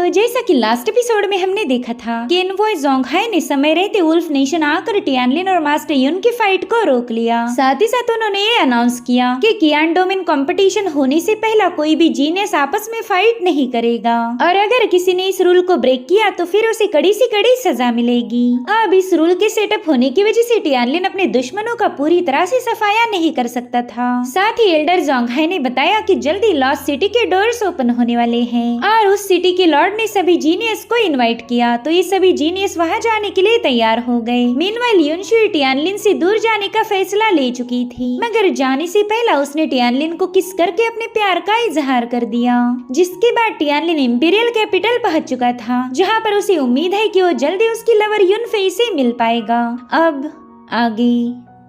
तो जैसा कि लास्ट एपिसोड में हमने देखा था कि एनवॉय जोंगहाई ने समय रहते वुल्फ नेशन आकर टियानलिन और मास्टर युन की फाइट को रोक लिया। साथ ही साथ उन्होंने ये अनाउंस किया कि कियान डोमिन कंपटीशन होने से पहला कोई भी जीनियस आपस में फाइट नहीं करेगा और अगर किसी ने इस रूल को ब्रेक किया तो फिर उसे कड़ी से कड़ी सजा मिलेगी। अब इस रूल के सेटअप होने की वजह से टियानलिन अपने दुश्मनों का पूरी तरह से सफाया नहीं कर सकता था। साथ ही एल्डर जोंगहाई ने बताया कि जल्दी लॉस्ट सिटी के डोर्स ओपन होने वाले हैं और उस सिटी के लॉर्ड ने सभी जीनियस को इनवाइट किया तो ये सभी जीनियस वहां जाने के लिए तैयार हो गए। मीनवाइल युनशुई टियानलिन से दूर जाने का फैसला ले चुकी थी, मगर जाने से पहले उसने टियानलिन को किस करके अपने प्यार का इजहार कर दिया। जिसके बाद टियानलिन इंपीरियल कैपिटल पहुंच चुका था, जहां पर उसे उम्मीद है कि वो जल्दी उसकी लवर युनफेई से मिल पाएगा। अब आगे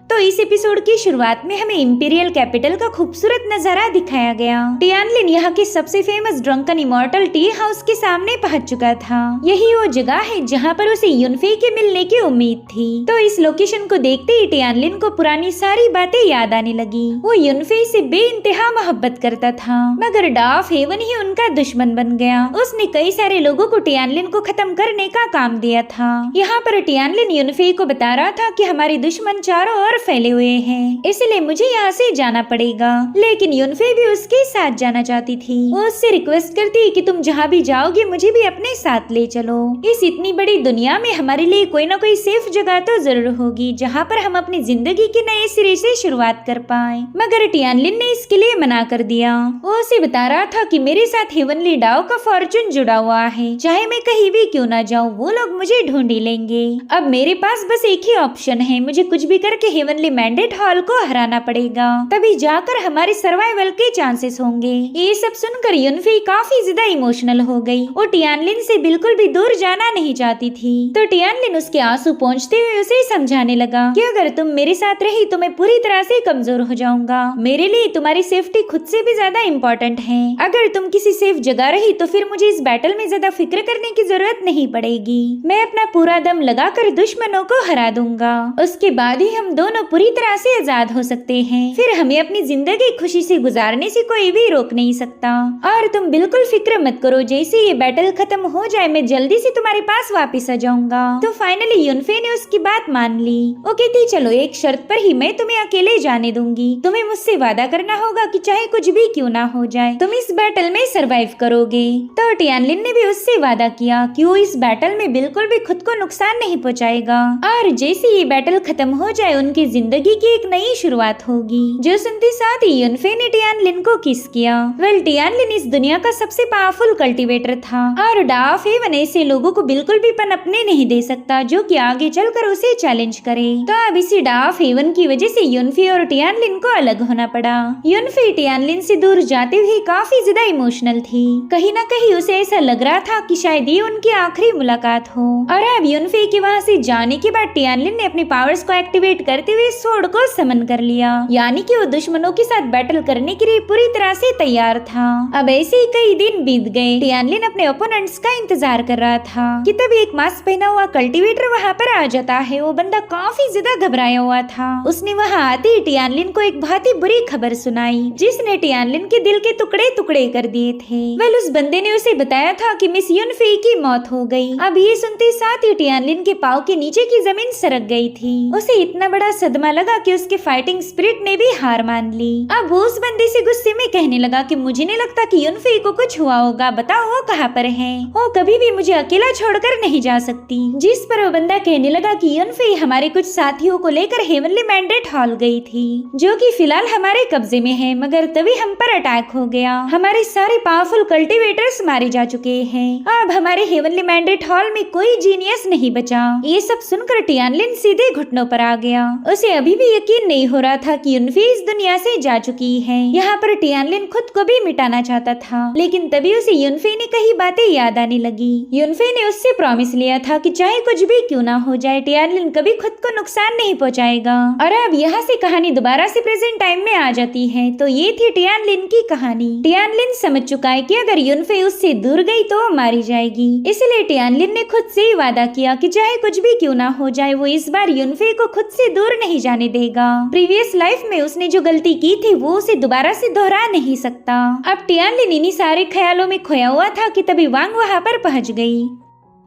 तो इस एपिसोड की शुरुआत में हमें इंपीरियल कैपिटल का खूबसूरत नजारा दिखाया गया। टियानलिन यहाँ के सबसे famous drunken immortal tea house के सामने पहुंच चुका था। यही वो जगह है जहाँ पर उसे युनफेई के मिलने की उम्मीद थी। तो इस लोकेशन को देखते ही टियानलिन को पुरानी सारी बातें याद आने लगी। वो युनफेई से बेइंतहा मोहब्बत करता था, मगर डाफ हेवन ही उनका दुश्मन बन गया। उसने कई सारे लोगों को टियानलिन को खत्म करने का काम दिया था। यहाँ पर टियानलिन युनफेई को बता रहा था कि हमारे दुश्मन चारों ओर फैले हुए हैं, इसलिए मुझे यहाँ से जाना पड़ेगा। लेकिन युनफेई भी उसके साथ जाना चाहती थी। वो उससे रिक्वेस्ट करती कि तुम जहाँ भी जाओगी मुझे भी अपने साथ ले चलो। इस इतनी बड़ी दुनिया में हमारे लिए कोई ना कोई सेफ जगह तो जरूर होगी जहाँ पर हम अपनी जिंदगी के नए सिरे से शुरुआत कर पाए। मगर टियानलिन ने इसके लिए मना कर दिया। वो उसे बता रहा था कि मेरे साथ हेवनली डाओ का फॉर्चून जुड़ा हुआ है, चाहे मैं कहीं भी क्यों ना जाऊँ वो लोग मुझे ढूंढ ही लेंगे। अब मेरे पास बस एक ही ऑप्शन है, मुझे कुछ भी करके हेवनली मैंडेट हॉल को हराना पड़ेगा, तभी जाकर हमारे सर्वाइवल के चांसेस होंगे। ये सब सुनकर युनफेई काफी ज्यादा इमोशनल हो गई। वो टियानलिन से बिल्कुल भी दूर जाना नहीं चाहती थी। तो टियानलिन उसके आंसू पहुंचते हुए उसे समझाने लगा कि अगर तुम मेरे साथ रही तो मैं पूरी तरह से कमजोर हो जाऊंगा। मेरे लिए तुम्हारी सेफ्टी खुद से भी ज्यादा इम्पोर्टेंट है। अगर तुम किसी सेफ जगह रही तो फिर मुझे इस बैटल में ज्यादा फिक्र करने की जरूरत नहीं पड़ेगी। मैं अपना पूरा दम लगाकर दुश्मनों को हरा दूंगा। उसके बाद ही हम दोनों पूरी तरह से आजाद हो सकते हैं। फिर हमें अपनी जिंदगी खुशी से गुजारने से कोई भी रोक नहीं सकता। और तुम बिल्कुल फिक्र मत करो, जैसे ये बैटल खत्म हो जाए मैं जल्दी से तुम्हारे पास वापस आ जाऊंगा। तो फाइनली युनफेई ने उसकी बात मान ली। वो कहती चलो एक शर्त पर ही मैं तुम्हें अकेले जाने दूंगी। तुम्हें मुझसे वादा करना होगा कि चाहे कुछ भी क्यों ना हो जाए तुम इस बैटल में सरवाइव करोगे। तो टियानलिन ने भी उससे वादा किया कि वो इस बैटल में बिल्कुल भी खुद को नुकसान नहीं पहुँचाएगा। और जैसे ये बैटल खत्म हो जाए उनकी जिंदगी की एक नई शुरुआत होगी। जो सुनते साथ ही युनफेई ने टियानलिन को किस किया। वेल टियानलिन इस दुनिया का सबसे पावरफुल कल्टीवेटर था और डाफ हेवन ऐसे लोगों को बिल्कुल भी पनपने नहीं दे सकता जो कि आगे चलकर उसे चैलेंज करे। तो अब इसी डाफ हेवन की वजह से युनफेई और टियानलिन को अलग होना पड़ा। युनफेई टियानलिन से दूर जाते हुए काफी ज्यादा इमोशनल थी। कहीं न कहीं उसे ऐसा लग रहा था कि शायद ये उनकी आखिरी मुलाकात हो। और अब युनफेई के वहाँ से जाने के बाद टियानलिन ने अपने पावर्स को एक्टिवेट करते हुए स्वॉर्ड को समन कर लिया, यानी कि वो दुश्मनों के साथ बैटल करने के लिए पूरी तरह से तैयार था। अब ऐसे ही कई दिन बीत गए। टियानलिन अपने ओपोनेंट्स का इंतजार कर रहा था कि तभी एक मास्क पहना हुआ कल्टीवेटर वहाँ पर आ जाता है। वो बंदा काफी ज्यादा घबराया हुआ था। उसने वहाँ आते ही टियानलिन को एक बहुत ही बुरी खबर सुनाई जिसने टियानलिन के दिल के टुकड़े टुकड़े कर दिए थे। वेल उस बंदे ने उसे बताया था कि मिस युनफेई की मौत हो गई। अब ये सुनते साथ ही टियानलिन के पाँव के नीचे की जमीन सरक गई थी। उसे इतना बड़ा सदमा लगा कि उसके फाइटिंग स्पिरिट ने भी हार मान ली। अब वो उस बंदे से गुस्से में कहने लगा कि मुझे नहीं लगता कि युनफेई को कुछ हुआ होगा, बताओ वो कहाँ पर है। वो कभी भी मुझे अकेला छोड़कर नहीं जा सकती। जिस पर वो बंदा कहने लगा कि युनफेई हमारे कुछ साथियों को लेकर हेवनली मैंडेट हॉल गई थी, जो कि फिलहाल हमारे कब्जे में है, मगर तभी हम पर अटैक हो गया। हमारे सारे पावरफुल कल्टीवेटर्स मारे जा चुके हैं। अब हमारे हेवनली मैंडेट हॉल में कोई जीनियस नहीं बचा। ये सब सुनकर टियानलिन सीधे घुटनों पर आ गया। उसे अभी भी यकीन नहीं हो रहा था कि युनफेई इस दुनिया से जा चुकी है। यहाँ पर टियानलिन खुद को भी मिटाना चाहता था, लेकिन तभी उसे युनफेई ने कई बातें याद आने लगी। युनफेई ने उससे प्रॉमिस लिया था कि चाहे कुछ भी क्यों ना हो जाए टियानलिन कभी खुद को नुकसान नहीं पहुँचाएगा। और अब यहाँ से कहानी दोबारा से प्रेजेंट टाइम में आ जाती है। तो ये थी टियानलिन की कहानी। टियानलिन समझ चुका है कि अगर युनफेई उससे दूर गई तो वो मारी जाएगी। इसलिए टियानलिन ने खुद से ही वादा किया कि चाहे कुछ भी क्यों ना हो जाए वो इस बार युनफे को खुद से दूर नहीं जाने देगा। प्रीवियस लाइफ में उसने जो गलती की थी वो उसे दोबारा से दोहरा नहीं सकता। अब टियानलिन इन्हीं सारे ख्यालों में खोया हुआ था कि तभी वांग वहाँ पर पहुँच गई।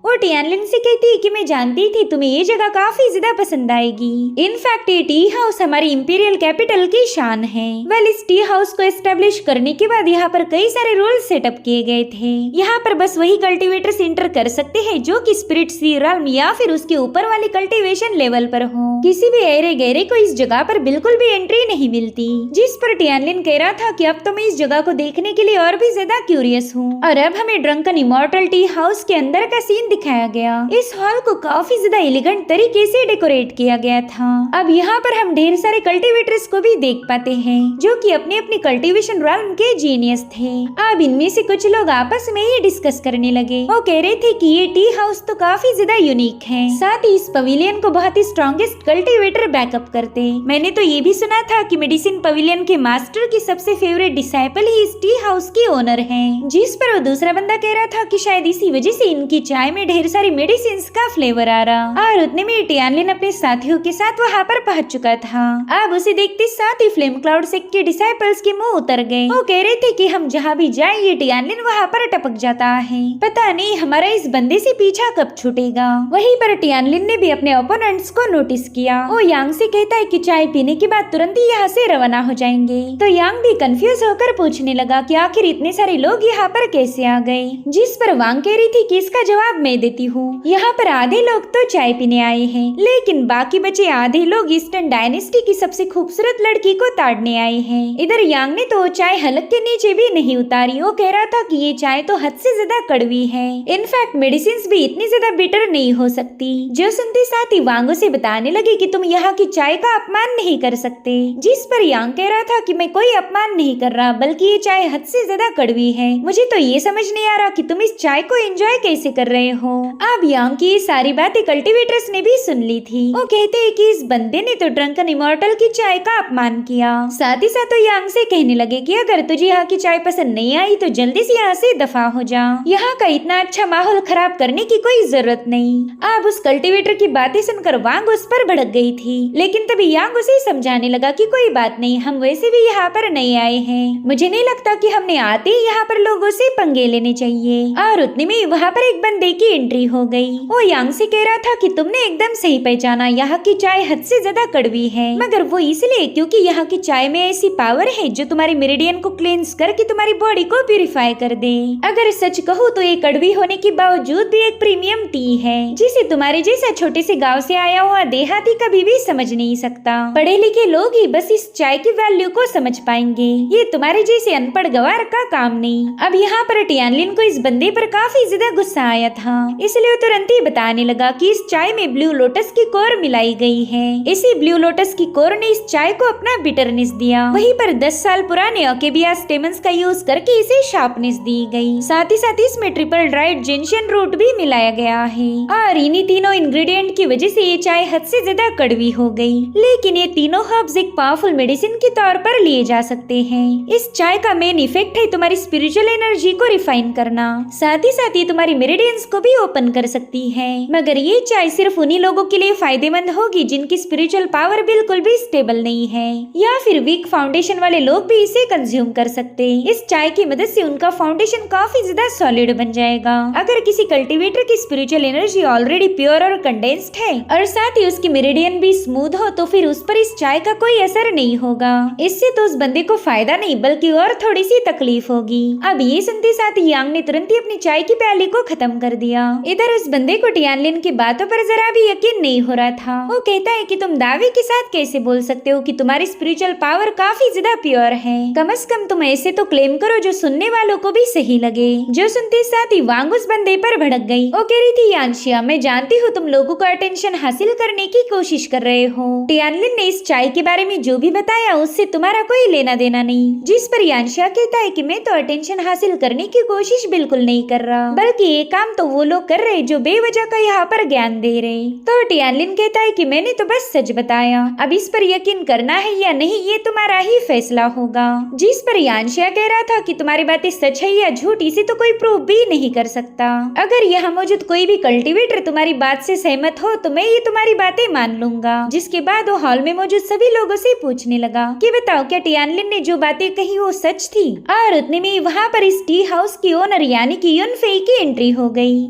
वो टियानलिन से कहती है कि मैं जानती थी तुम्हें ये जगह काफी ज्यादा पसंद आएगी। इनफैक्ट ये टी हाउस हमारी इंपीरियल कैपिटल की शान है। वेल, इस टी हाउस को एस्टेब्लिश करने के बाद यहाँ पर कई सारे रूल्स सेटअप किए गए थे। यहाँ पर बस वही कल्टीवेटर्स एंटर कर सकते हैं जो कि स्पिरिट सी realm या फिर उसके ऊपर वाले कल्टीवेशन लेवल पर हो। किसी भी ऐरे गहरे को इस जगह पर बिल्कुल भी एंट्री नहीं मिलती। जिस पर टियानलिन कह रहा था कि अब तो मैं इस जगह को देखने के लिए और भी ज्यादा क्यूरियस हूँ। और अब हमें ड्रंकन इमॉर्टल टी हाउस के अंदर का सीन दिखाया गया। इस हॉल को काफी ज्यादा एलिगेंट तरीके से डेकोरेट किया गया था। अब यहाँ पर हम ढेर सारे कल्टीवेटर्स को भी देख पाते हैं जो कि अपने अपने कल्टीवेशन realm के जीनियस थे। अब इनमें से कुछ लोग आपस में ही डिस्कस करने लगे। वो कह रहे थे कि ये टी हाउस तो काफी ज्यादा यूनिक है, साथ ही इस पवेलियन को बहुत ही स्ट्रॉन्गेस्ट कल्टीवेटर बैकअप करते। मैंने तो ये भी सुना था कि मेडिसिन पवेलियन के मास्टर की सबसे फेवरेट डिसाइपल ही इस टी हाउस की ओनर है। जिस पर वो दूसरा बंदा कह रहा था कि शायद इसी वजह से इनकी चाय में ढेर सारी मेडिसिन का फ्लेवर आ रहा। और उतने में टियानलिन अपने साथियों के साथ वहाँ पर पहुंच चुका था। अब उसे देखते साथ ही फ्लेम क्लाउड सेक्ट के डिसाइपल्स के मुंह उतर गए। वो कह रहे थे कि हम जहाँ भी जाएं ये टियानलिन वहाँ पर टपक जाता है, पता नहीं हमारा इस बंदे से पीछा कब छूटेगा। वहीं पर टियानलिन ने भी अपने ओपोनेंट्स को नोटिस किया। वो यांग से कहता है कि चाय पीने के बाद तुरंत ही यहाँ से रवाना हो जाएंगे। तो यांग भी कंफ्यूज होकर पूछने लगा कि आखिर इतने सारे लोग यहाँ पर कैसे आ गए। जिस पर वांग कह रही थी कि इसका जवाब मैं देती हूँ। यहाँ पर आधे लोग तो चाय पीने आए हैं, लेकिन बाकी बचे आधे लोग ईस्टर्न डायनेस्टी की सबसे खूबसूरत लड़की को ताड़ने आए हैं। इधर यांग ने तो चाय हलक के नीचे भी नहीं उतारी। वो कह रहा था कि ये चाय तो हद से ज्यादा कड़वी है। इनफैक्ट मेडिसिन भी इतनी ज्यादा बिटर नहीं हो सकती। जो सुनते साथ ही वांग से बताने लगे कि तुम यहाँ की चाय का अपमान नहीं कर सकते। जिस पर यांग कह रहा था कि मैं कोई अपमान नहीं कर रहा, बल्कि ये चाय हद से ज्यादा कड़वी है। मुझे तो ये समझ नहीं आ रहा कि तुम इस चाय को एंजॉय कैसे कर रहे हो। अब यांग की सारी बातें कल्टीवेटर्स ने भी सुन ली थी। वो कहते हैं कि इस बंदे ने तो ड्रंकन इमॉर्टल की चाय का अपमान किया। साथ ही साथ यांग से कहने लगे कि अगर तुझे यहाँ की चाय पसंद नहीं आई तो जल्दी से यहाँ से दफा हो जा। यहाँ का इतना अच्छा माहौल खराब करने की कोई जरूरत नहीं। अब उस कल्टीवेटर की बातें सुनकर वांग उस पर भड़क गई थी, लेकिन तभी यांग उसे समझाने लगा कि कोई बात नहीं, हम वैसे भी यहाँ पर नए आए हैं। मुझे नहीं लगता कि हमने आते ही यहाँ पर लोगों से पंगे लेने चाहिए। और उतने में वहाँ पर एक बंदे की एंट्री हो गई। वो यांग से कह रहा था कि तुमने एकदम सही पहचाना, यहाँ की चाय हद से ज्यादा कड़वी है, मगर वो इसलिए क्योंकि यहाँ की चाय में ऐसी पावर है जो तुम्हारी मेरिडियन को क्लेंस करके तुम्हारी बॉडी को प्यूरिफाई कर दे। अगर सच कहूँ तो ये कड़वी होने के बावजूद भी एक प्रीमियम टी है जिसे तुम्हारे जैसा छोटे से गाँव से आया हुआ देहाती कभी भी समझ नहीं सकता। पढ़े लिखे लोग ही बस इस चाय की वैल्यू को समझ पाएंगे, ये तुम्हारे जैसे अनपढ़ गवार का काम नहीं। अब यहाँ पर टियानलिन को इस बंदे पर काफी ज्यादा गुस्सा आया था, इसलिए वो तुरंत ही बताने लगा कि इस चाय में ब्लू लोटस की कोर मिलाई गई है। इसी ब्लू लोटस की कोर ने इस चाय को अपना बिटरनेस दिया। वहीं पर 10 साल पुराने अकेबिया स्टेमन्स का यूज करके इसे शार्पनेस दी गई। साथ ही साथ इसमें ट्रिपल ड्राइड जिनशन रूट भी मिलाया गया है। और इन्हीं तीनों इंग्रेडिएंट की वजह से ये चाय हद से ज्यादा कड़वी हो गई। लेकिन ये तीनों हर्ब्स एक पावरफुल मेडिसिन के तौर पर लिए जा सकते हैं। इस चाय का मेन इफेक्ट है तुम्हारी स्पिरिचुअल एनर्जी को रिफाइन करना। साथ ही साथ ये तुम्हारी मेरिडियंस को भी ओपन कर सकती है। मगर ये चाय सिर्फ उन्हीं लोगों के लिए फायदेमंद होगी जिनकी स्पिरिचुअल पावर बिल्कुल भी स्टेबल नहीं है, या फिर वीक फाउंडेशन वाले लोग भी इसे कंज्यूम कर सकते। इस चाय की मदद से उनका फाउंडेशन काफी ज्यादा सॉलिड बन जाएगा। अगर किसी कल्टीवेटर की स्पिरिचुअल एनर्जी ऑलरेडी प्योर और कंडेंस्ड है और साथ ही उसकी मेरिडियन भी स्मूथ हो तो फिर उस पर इस चाय का कोई असर नहीं होगा। इससे तो उस बंदे को फायदा नहीं बल्कि और थोड़ी सी तकलीफ होगी। अब ये सुनते साथ यांग ने तुरंत ही अपनी चाय की प्याली को खत्म कर दिया। इधर उस बंदे को टियानलिन की बातों पर जरा भी यकीन नहीं हो रहा था। वो कहता है कि तुम दावे के साथ कैसे बोल सकते हो कि तुम्हारी स्पिरिचुअल पावर काफी ज्यादा प्योर है। कम से कम तुम ऐसे तो क्लेम करो जो सुनने वालों को भी सही लगे। जो सुनते साथ ही वांग उस बंदे पर भड़क गई। वो कह रही थी यांशिया, मैं जानती हूँ तुम लोगों का अटेंशन हासिल करने की कोशिश कर रहे हो। टियानलिन ने इस चाय के बारे में जो भी बताया उससे तुम्हारा कोई लेना देना नहीं। जिस पर यांशिया कहता है कि मैं तो अटेंशन हासिल करने की कोशिश बिल्कुल नहीं कर रहा, बल्कि ये काम तो वो लोग कर रहे जो बेवजह का यहाँ पर ज्ञान दे रहे। तो टियानलिन कहता है कि मैंने तो बस सच बताया, अब इस पर यकीन करना है या नहीं ये तुम्हारा ही फैसला होगा। जिस पर यांशिया कह रहा था कि तुम्हारी बातें सच है या झूठ इसे तो कोई प्रूव भी नहीं कर सकता। अगर यहाँ मौजूद कोई भी कल्टीवेटर तुम्हारी बात से सहमत हो तो मैं ये तुम्हारी बातें मान लूंगा। जिसके बाद वो हॉल में मौजूद सभी लोगों से पूछने लगा कि बताओ क्या टियानलिन ने जो बातें कही वो सच थी। और उतने में वहाँ पर इस टी हाउस की ओनर यानी कि युनफेई की एंट्री हो गई।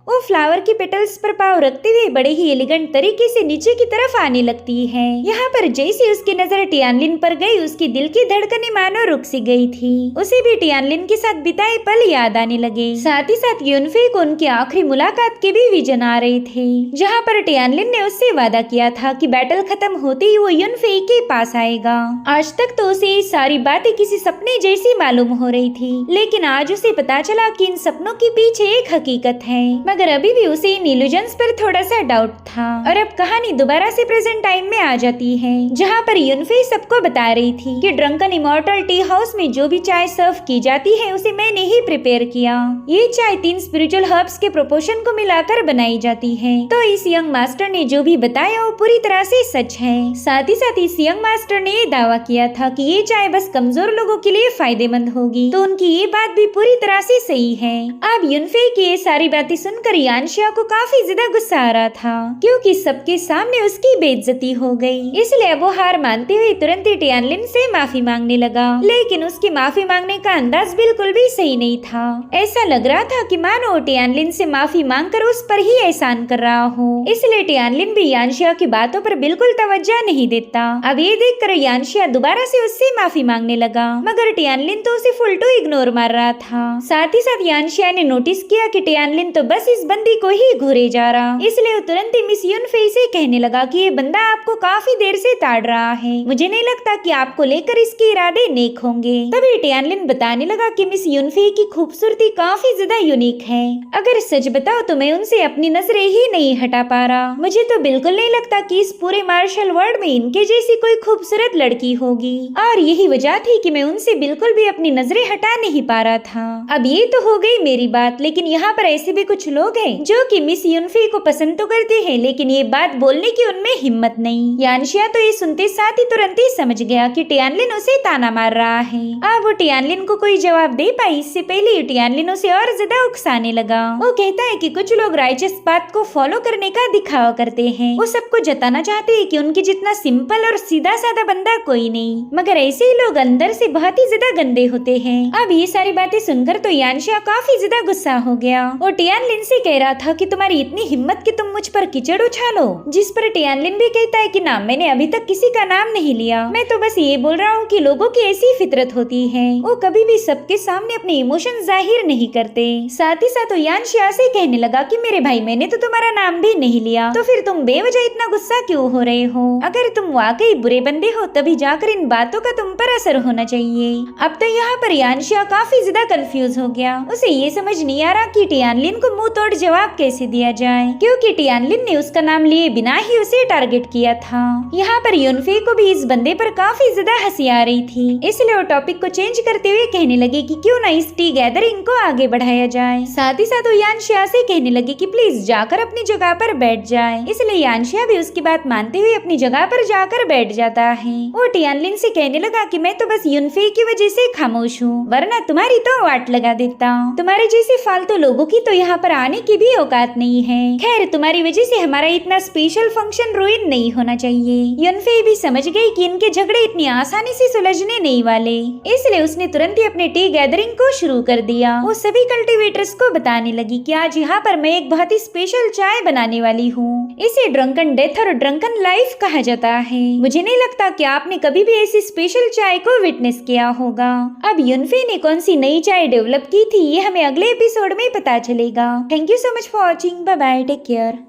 वो फ्लावर की पेटल्स पर पाँव रखते हुए बड़े ही एलिगेंट तरीके से नीचे की तरफ आने लगती है। यहाँ पर जैसे उसकी नजर टियानलिन पर गई उसकी दिल की धड़कनें मानो रुक सी गई थी। उसे भी टियानलिन के साथ बिताए पल याद आने लगे। साथ ही साथ युनफेई को उनकी आखिरी मुलाकात के भी विजन आ रहे थे, जहाँ पर टियानलिन ने उससे वादा किया था कि बैटल खत्म होते ही वो युनफेई के पास आएगा। आज तक तो उसे ये सारी बातें किसी सपने जैसी मालूम हो रही थी, लेकिन आज उसे पता चला कि इन सपनों के पीछे एक हकीकत है। मगर अभी भी उसे इन इल्यूजन्स पर थोड़ा सा डाउट था। और अब कहानी दोबारा से प्रेजेंट टाइम में आ जाती है, जहाँ पर युनफेई सबको बता रही थी कि ड्रंकन इमॉर्टल टी हाउस में जो भी चाय सर्व की जाती है उसे मैंने ही प्रिपेयर किया। ये चाय 3 स्पिरिचुअल हर्ब्स के प्रोपोर्शन को मिलाकर बनाई जाती है। तो इस यंग मास्टर ने जो भी बताया वो पूरी तरह से सच है। साथ ही साथ इस यंग मास्टर ने ये दावा किया था कि ये चाय बस कमजोर लोगों के लिए फायदेमंद होगी। तो उनकी ये बात भी पूरी तरह से सही है। अब युनफेई की ये सारी बातें सुनकर यानशिया को काफी ज्यादा गुस्सा आ रहा था, क्योंकि सबके सामने उसकी बेइज्जती हो गई। इसलिए वो हार मानते हुए तुरंत ही टियानलिन से माफी मांगने लगा। लेकिन उसकी माफी मांगने का अंदाज बिल्कुल भी सही नहीं था। ऐसा लग रहा था कि मानो टियानलिन से माफी मांगकर उस पर ही एहसान कर रहा हो। इसलिए टियानलिन भी यानशिया की बातों पर बिल्कुल तवज्जो नहीं देता। अब ये देखकर यानशिया दोबारा से उससे माफी मांगने लगा, मगर टियानलिन तो उसे फुल टू इग्नोर मार रहा था। साथ ही साथ यानशिया ने नोटिस किया कि टियानलिन तो बस इस बंदी को ही घूरे जा रहा। इसलिए वो तुरंत ही मिस युनफेई से कहने लगा कि ये बंदा आपको काफी देर से ताड़ रहा है। मुझे नहीं लगता कि आपको लेकर इसके इरादे नेक होंगे। तभी टियानलिन बताने लगा कि मिस युनफेई की खूबसूरती काफी ज्यादा यूनिक है। अगर सच बताओ तो मैं उनसे अपनी नजरें ही नहीं हटा पा रहा। मुझे तो बिल्कुल नहीं लगता कि इस पूरे मार्शल वर्ल्ड में इनके जैसी कोई खूबसूरत लड़की होगी। और यही वजह थी कि मैं उनसे बिल्कुल भी अपनी नजरें हटा नहीं पा रहा था। अब ये तो हो गई मेरी बात, लेकिन यहाँ पर ऐसे भी कुछ लोग हैं जो कि मिस युनफेई को पसंद तो करते हैं, लेकिन ये बात बोलने की उनमें हिम्मत नहीं। यानशिया तो ये सुनते साथ ही तुरंत ही समझ गया कि टियानलिन उसे ताना मार रहा है। अब वो टियानलिन को कोई जवाब दे पाई इससे पहले टियानलिन उसे और ज्यादा उकसाने लगा। वो कहता है कि कुछ लोग राइचस बात को फॉलो करने का दिखावा करते हैं। वो सबको जताना चाहते हैं कि उनके जितना सिंपल और सीधा साधा बंदा कोई नहीं, मगर ऐसे ही लोग अंदर से बहुत ही ज्यादा गंदे होते हैं। अब ये सारी बातें सुनकर तो यानशिया काफी ज्यादा गुस्सा हो गया। वो टियानलिन से कह रहा था कि तुम्हारी इतनी हिम्मत कि तुम मुझ पर कीचड़ उछालो, जिस पर टियानलिन भी कहता है कि ना, मैंने अभी तक किसी का नाम नहीं लिया। मैं तो बस ये बोल रहा हूँ कि लोगों की ऐसी फितरत होती है, वो कभी भी सबके सामने अपने इमोशन जाहिर नहीं करते। साथ ही साथ यानशिया से कहने लगा कि मेरे भाई मैंने तो तुम्हारा नाम भी नहीं लिया, तो फिर तुम बेवजह इतना गुस्सा क्यों हो रहे हो? अगर तुम वाकई बुरे बंदे हो तभी जाकर इन बातों का तुम पर असर होना चाहिए। अब तो यहाँ पर यानशिया काफी ज्यादा कंफ्यूज हो गया। उसे ये समझ नहीं आ रहा कि टियानलिन को मुंह तोड़ जवाब कैसे दिया जाए, क्योंकि टियानलिन ने उसका नाम लिए बिना ही उसे टारगेट किया था। यहाँ पर युनफेई को भी इस बंदे पर काफी ज्यादा हंसी आ रही थी, इसलिए वो टॉपिक को चेंज करते हुए कहने लगे कि क्यों ना इस टी गैदरिंग को आगे बढ़ाया जाए। साथ ही साथ वो यानशिया से कहने लगे कि प्लीज जाकर अपनी जगह पर बैठ जाए। इसलिए यानशिया भी उसकी बात मानते हुए अपनी जगह पर जाकर बैठ जाता है। वो टियानलिन से कहने लगा कि मैं तो बस युनफेई की वजह से खामोश हूँ, वरना तुम्हारी तो वाट लगा देता। तुम्हारे जैसे फालतू लोगों की तो यहाँ पर आने की भी औकात नहीं है। खैर, तुम्हारी वजह से हमारा इतना स्पेशल फंक्शन रुइन नहीं होना चाहिए। युनफेई भी समझ गई कि इनके झगड़े इतनी आसानी से सुलझने नहीं वाले, इसलिए उसने तुरंत ही अपने टी गैदरिंग को शुरू कर दिया। वो सभी कल्टीवेटर्स को बताने लगी कि आज यहाँ पर मैं एक बहुत ही स्पेशल चाय बनाने वाली हूँ। इसे ड्रंकन डेथ और ड्रंकन लाइफ कहा जाता है। मुझे नहीं लगता कि आपने कभी भी ऐसी स्पेशल चाय को विटनेस किया होगा। अब युनफेई ने कौन सी नई चाय डेवलप की थी ये हमें अगले एपिसोड में पता चलेगा। Thank you so much for watching. Bye bye, take care.